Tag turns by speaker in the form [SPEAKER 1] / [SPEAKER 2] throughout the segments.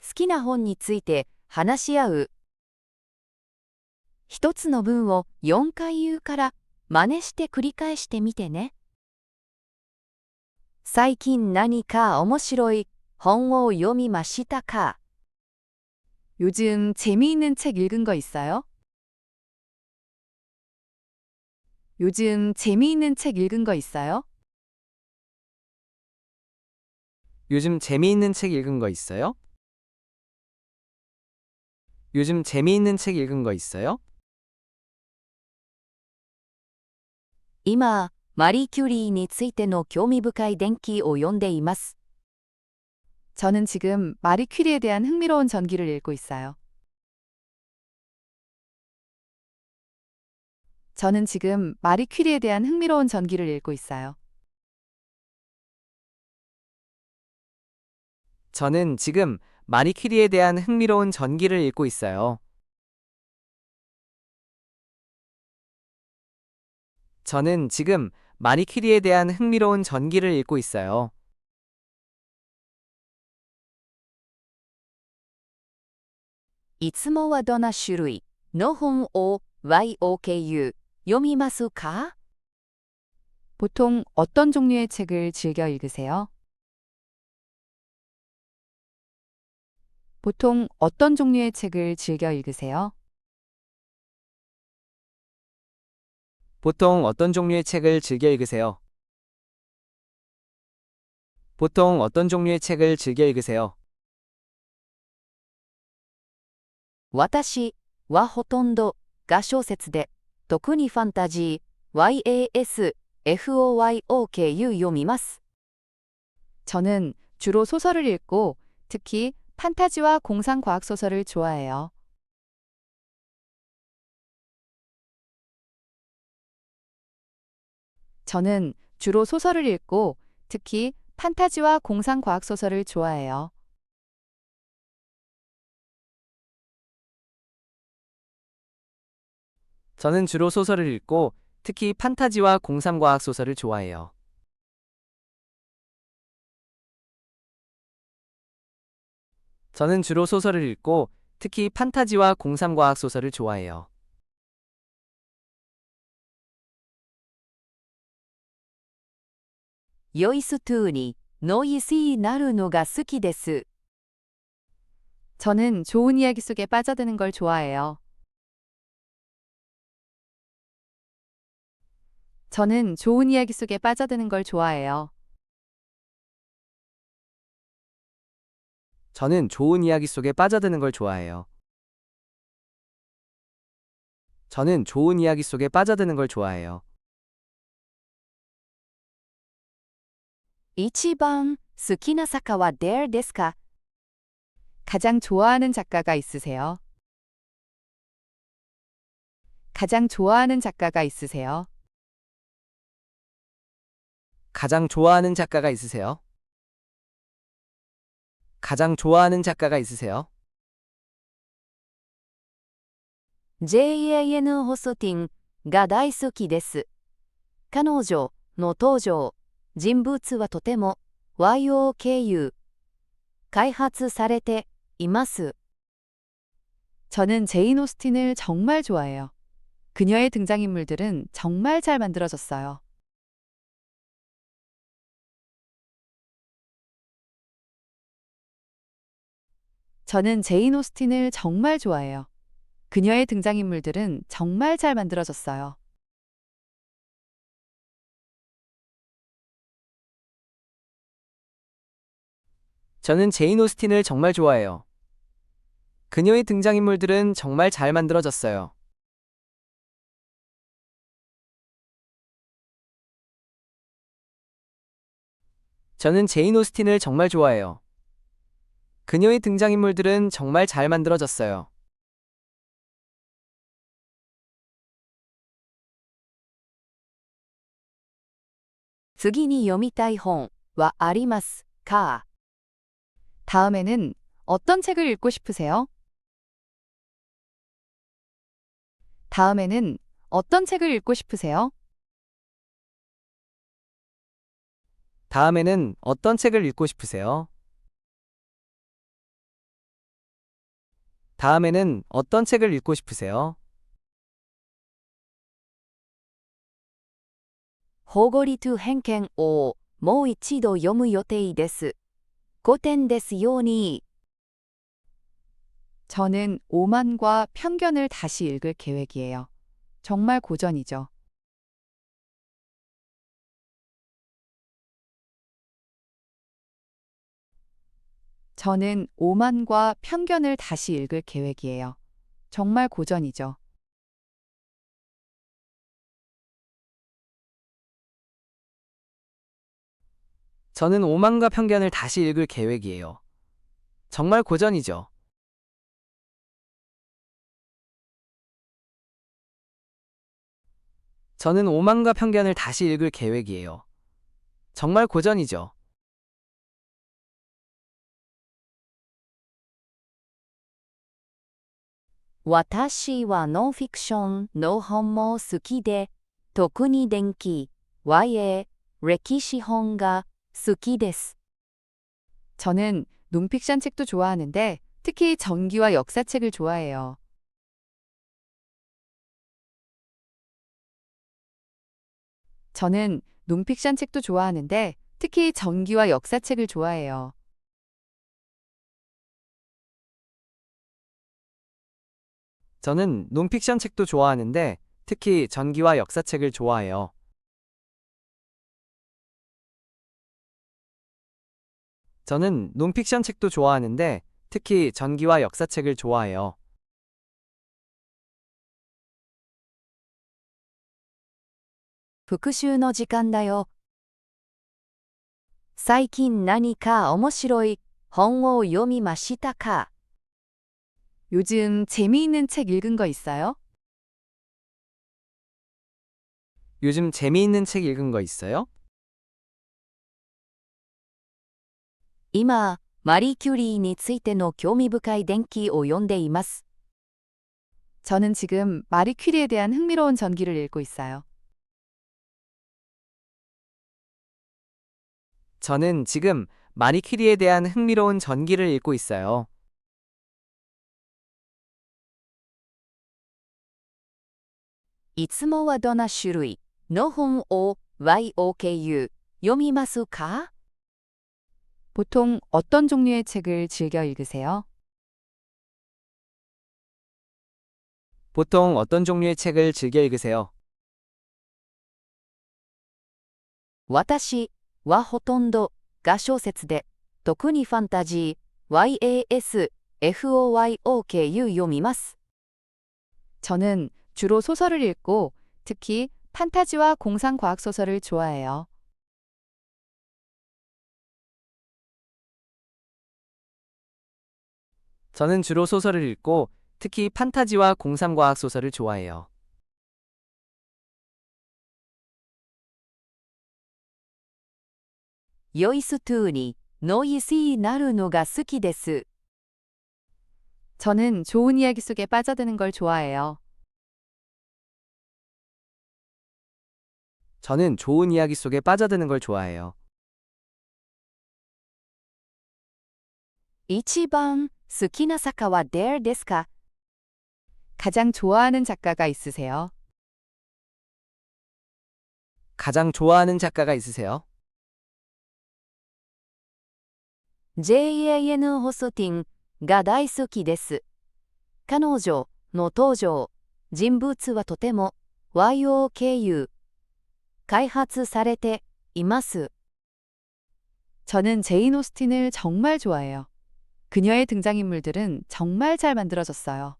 [SPEAKER 1] 好きな本について話し合う。一つの文を4回言うから真似して繰り返してみてね。最近何か面白い本を読みましたか？요즘 재미있는 책 읽은 거 있어요? 요즘 재미있는 책 읽은 거 있어요?
[SPEAKER 2] 요즘 재미있는 책 읽은 거 있어요? 요즘 재미있는 책 읽은 거 있어요?
[SPEAKER 1] 今、マリー・キュリーについての興味深い伝記を読んでいます。저는 지금 마리 퀴리에 대한 흥미로운 전기를 읽고 있어요. 저는 지금 마리 퀴리에 대한 흥미로운 전기를 읽고 있어요.
[SPEAKER 2] 저는 지금 마리 퀴리에 대한 흥미로운 전기를 읽고 있어요. 저는 지금 마리 퀴리에 대한 흥미로운 전기를 읽고 있어요.
[SPEAKER 1] いつもはどんな種類の本を YOKU 読みますか? 보통 어떤 종류의 책을 즐겨 읽으세요? 보통 어떤 종류의 책을 즐겨 읽으세요?
[SPEAKER 2] 보통 어떤 종류의 책을 즐겨 읽으세요? 보통 어떤 종류의 책을 즐겨 읽으세요?
[SPEAKER 1] 私はほとんどが小説で、特にファンタジー、YASFOYOKU 読みます。저는 주로 소설을 읽고 특히 판타지와 공상과학소설을 좋아해요. 저는 주로 소설을 읽고 특히 판타지와 공상과학소설을 좋아해요.
[SPEAKER 2] 저는 주로 소설을 읽고 특히 판타지와 공상과학 소설을 좋아해요. 저는 주로 소설을 읽고 특히 판타지와 공상과학 소설을 좋아해요.
[SPEAKER 1] ヨイストゥーにノイシーなるのが好きです。저는 좋은 이야기 속에 빠져드는 걸 좋아해요. 저는 좋은 이야기 속에 빠져드는 걸 좋아해요.
[SPEAKER 2] 저는 좋은 이야기 속에 빠져드는 걸 좋아해요. 저는 좋은 이야기 속에 빠져드는 걸 좋아해요.
[SPEAKER 1] 一番好きな作家は誰ですか? 가장 좋아하는 작가가 있으세요? 가장 좋아하는 작가가 있으세요?
[SPEAKER 2] 가장 좋아하는 작가가 있으세요? 가장 좋아하는 작가가 있으세요?
[SPEAKER 1] JAN ホスティンが大好きです。彼女の登場人物はとても YOKU 開発されています。저는 제인 오스틴을 정말 좋아해요. 그녀의 등장인물들은 정말 잘 만들어졌어요. 저는 제인 오스틴을 정말 좋아해요. 그녀의 등장인물들은 정말 잘 만들어졌어요.
[SPEAKER 2] '저는 제인 오스틴을 정말 좋아해요. 그녀의 등장인물들은 정말 잘 만들어졌어요. 저는 제인 오스틴을 정말 좋아해요. 그녀의 등장인물들은 정말 잘 만들어졌어요.
[SPEAKER 1] 次に読みたい本はありますか? 다음에는 어떤 책을 읽고 싶으세요? 다음에는 어떤 책을 읽고 싶으세요?
[SPEAKER 2] 다음에는 어떤 책을 읽고 싶으세요? 다음에는 어떤 책을 읽고 싶으세요?
[SPEAKER 1] 保護率偏見をもう一度読む予定です。5点ですように。 저는 오만과 편견을 다시 읽을 계획이에요. 정말 고전이죠. 저는 오만과 편견을 다시 읽을 계획이에요. 정말 고전이죠.
[SPEAKER 2] 저는 오만과 편견을 다시 읽을 계획이에요. 정말 고전이죠. 저는 오만과 편견을 다시 읽을 계획이에요. 정말 고전이죠.
[SPEAKER 1] 私はノンフィクションの本も好きで、特に伝記、和英、歴史本が好きです。 저는 논픽션 책도 좋아하는데 특히 전기와 역사책을 좋아해요. 저는 논픽션 책도 좋아하는데 특히 전기와 역사책을 좋아해요.
[SPEAKER 2] 저는 논픽션 책도 좋아하는데 특히 전기와 역사책을 좋아해요. 저는 논픽션 책도 좋아하는데 특히 전기와 역사책을 좋아해요.
[SPEAKER 1] 復習の時間だよ。最近何か面白い本を読みましたか? 요즘 재미있는 책 읽은 거 있어요?
[SPEAKER 2] 요즘 재미있는 책 읽은 거 있어요?
[SPEAKER 1] 今、マリー・キュリーについての興味深い伝記を読んでいます。 저는 지금 마리 퀴리에 대한 흥미로운 전기를 읽고 있어요.
[SPEAKER 2] 저는 지금 마리 퀴리에 대한 흥미로운 전기를 읽고 있어요.
[SPEAKER 1] いつもはどんな種類の本を YOKU 読みますか? 보통 어떤 종류의 책을 즐겨 읽으세요?
[SPEAKER 2] 보통 어떤 종류의 책을 즐겨 읽으세요?
[SPEAKER 1] 私はほとんどが小説で、特にファンタジー、YASFOYOKU 読みます。 저는 주로 소설을 읽고 특히 판타지와 공상과학소설을 좋아해요.
[SPEAKER 2] 저는 주로 소설을 읽고 특히 판타지와 공상과학 소설을 좋아해요.
[SPEAKER 1] ヨイストゥーにノイシーなるのが好きです。 저는 좋은 이야기 속에 빠져드는 걸 좋아해요.
[SPEAKER 2] 저는 좋은 이야기 속에 빠져드는 걸 좋아해요.
[SPEAKER 1] 一番好きな作家は誰ですか? 가장 좋아하는 작가가 있으세요?
[SPEAKER 2] 가장 좋아하는 작가가 있으세요?
[SPEAKER 1] JAN ホスティンが大好きです。彼女の登場人物はとても YOKU開発されています。 저는 제인 오스틴을 정말 좋아해요. 그녀의 등장인물들은 정말 잘 만들어졌어요.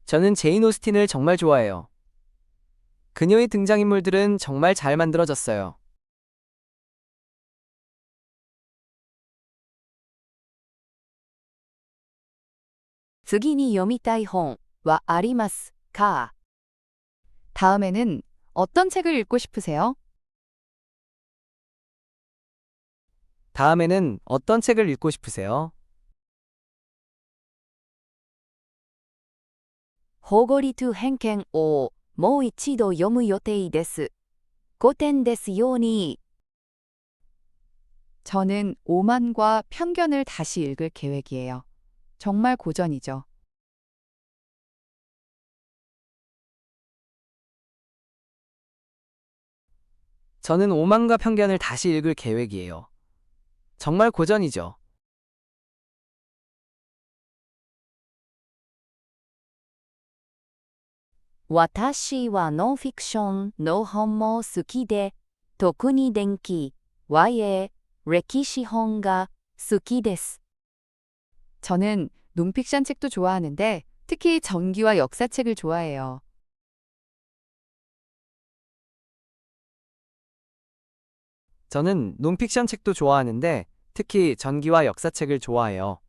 [SPEAKER 2] 저는 제인 오스틴을 정말 좋아해요. 그녀의 등장인물들은 정말 잘 만들어졌어요.
[SPEAKER 1] 次に読みたい本はありますか? 다음에는 어떤 책을 읽고 싶으세요?
[SPEAKER 2] 다음에는 어떤 책을 읽고 싶으세요?
[SPEAKER 1] 保護率偏見をもう一度読む予定です。5点ですように。
[SPEAKER 3] 저는 오만과 편견을 다시 읽을 계획이에요. 정말 고전이죠.
[SPEAKER 2] 저는 오만과 편견을 다시 읽을 계획이에요. 정말 고전이죠.
[SPEAKER 1] 私はノンフィクションの本も好きで、特に伝記、和英、歴史本が好きです。
[SPEAKER 3] 저는 논픽션 책도 좋아하는데 특히 전기와 역사책을 좋아해요.
[SPEAKER 2] 저는 논픽션 책도 좋아하는데 특히 전기와 역사책을 좋아해요.